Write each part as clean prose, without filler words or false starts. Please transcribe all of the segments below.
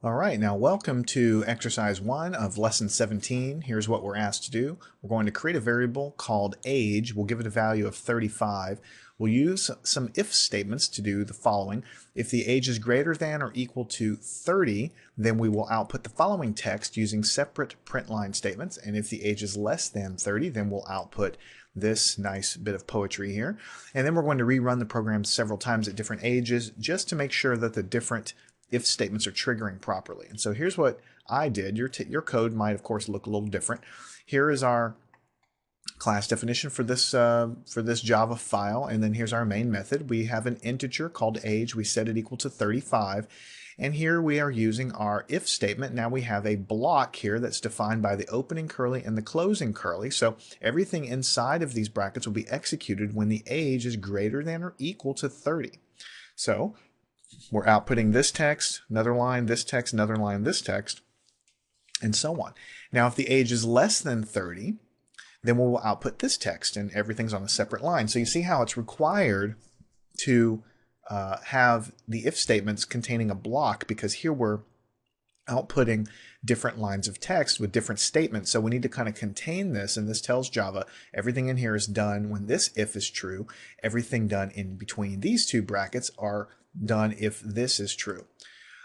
All right, now welcome to exercise 1 of lesson 17. Here's what we're asked to do. We're going to create a variable called age. We'll give it a value of 35. We'll use some if statements to do the following. If the age is greater than or equal to 30, then we will output the following text using separate print line statements. And if the age is less than 30, then we'll output this nice bit of poetry here. And then we're going to rerun the program several times at different ages just to make sure that the different if statements are triggering properly. And so here's what I did. Your code might, of course, look a little different. Here is our class definition for this Java file, and then here's our main method. We have an integer called age. We set it equal to 35. And here we are using our if statement. Now we have a block here that's defined by the opening curly and the closing curly. So everything inside of these brackets will be executed when the age is greater than or equal to 30. So we're outputting this text, another line, this text, another line, this text, and so on. Now, if the age is less than 30, then we'll output this text, and everything's on a separate line. So you see how it's required to have the if statements containing a block, because here we're outputting different lines of text with different statements. So we need to kind of contain this, and this tells Java everything in here is done when this if is true. Everything done in between these two brackets are done if this is true.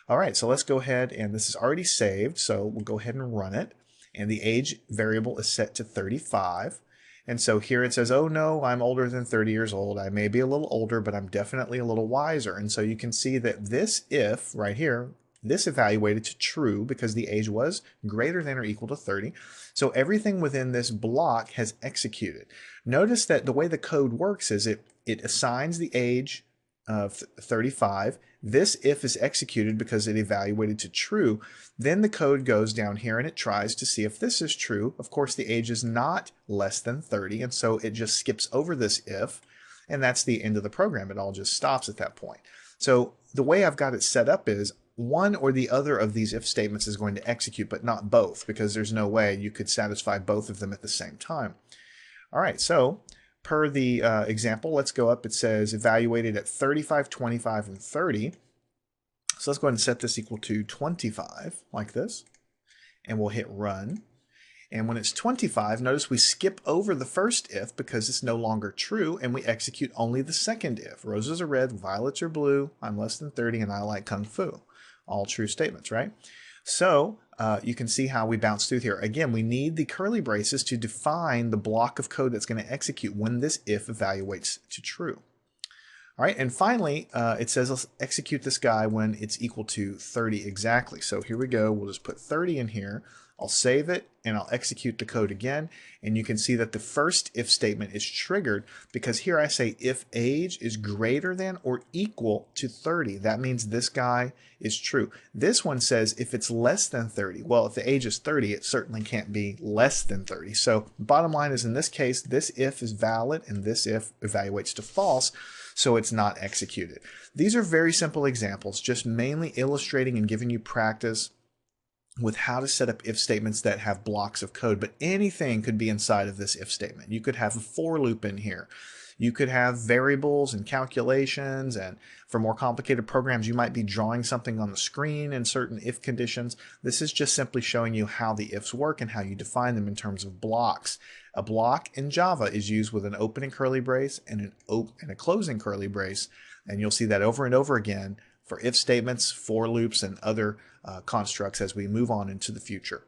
All right, so let's go ahead, and this is already saved, so we'll go ahead and run it. And the age variable is set to 35. And so here it says, oh no, I'm older than 30 years old. I may be a little older, but I'm definitely a little wiser. And so you can see that this if right here, this evaluated to true because the age was greater than or equal to 30. So everything within this block has executed. Notice that the way the code works is it assigns the age of 35. This if is executed because it evaluated to true. Then the code goes down here and it tries to see if this is true. Of course, the age is not less than 30, and so it just skips over this if, and that's the end of the program. It all just stops at that point. So the way I've got it set up is one or the other of these if statements is going to execute, but not both, because there's no way you could satisfy both of them at the same time. All right, so per the example, let's go up. It says evaluated at 35, 25, and 30. So let's go ahead and set this equal to 25, like this. And we'll hit run. And when it's 25, notice we skip over the first if because it's no longer true, and we execute only the second if. Roses are red, violets are blue, I'm less than 30, and I like Kung Fu. All true statements, right? So you can see how we bounce through here. Again, we need the curly braces to define the block of code that's going to execute when this if evaluates to true. All right, and finally, it says let's execute this guy when it's equal to 30 exactly. So here we go. We'll just put 30 in here. I'll save it, and I'll execute the code again. And you can see that the first if statement is triggered because here I say if age is greater than or equal to 30. That means this guy is true. This one says if it's less than 30. Well, if the age is 30, it certainly can't be less than 30. So bottom line is in this case, this if is valid, and this if evaluates to false. So it's not executed. These are very simple examples, just mainly illustrating and giving you practice with how to set up if statements that have blocks of code, but anything could be inside of this if statement. You could have a for loop in here. You could have variables and calculations, and for more complicated programs, you might be drawing something on the screen in certain if conditions. This is just simply showing you how the ifs work and how you define them in terms of blocks. A block in Java is used with an opening curly brace and a closing curly brace, and you'll see that over and over again for if statements, for loops, and other constructs as we move on into the future.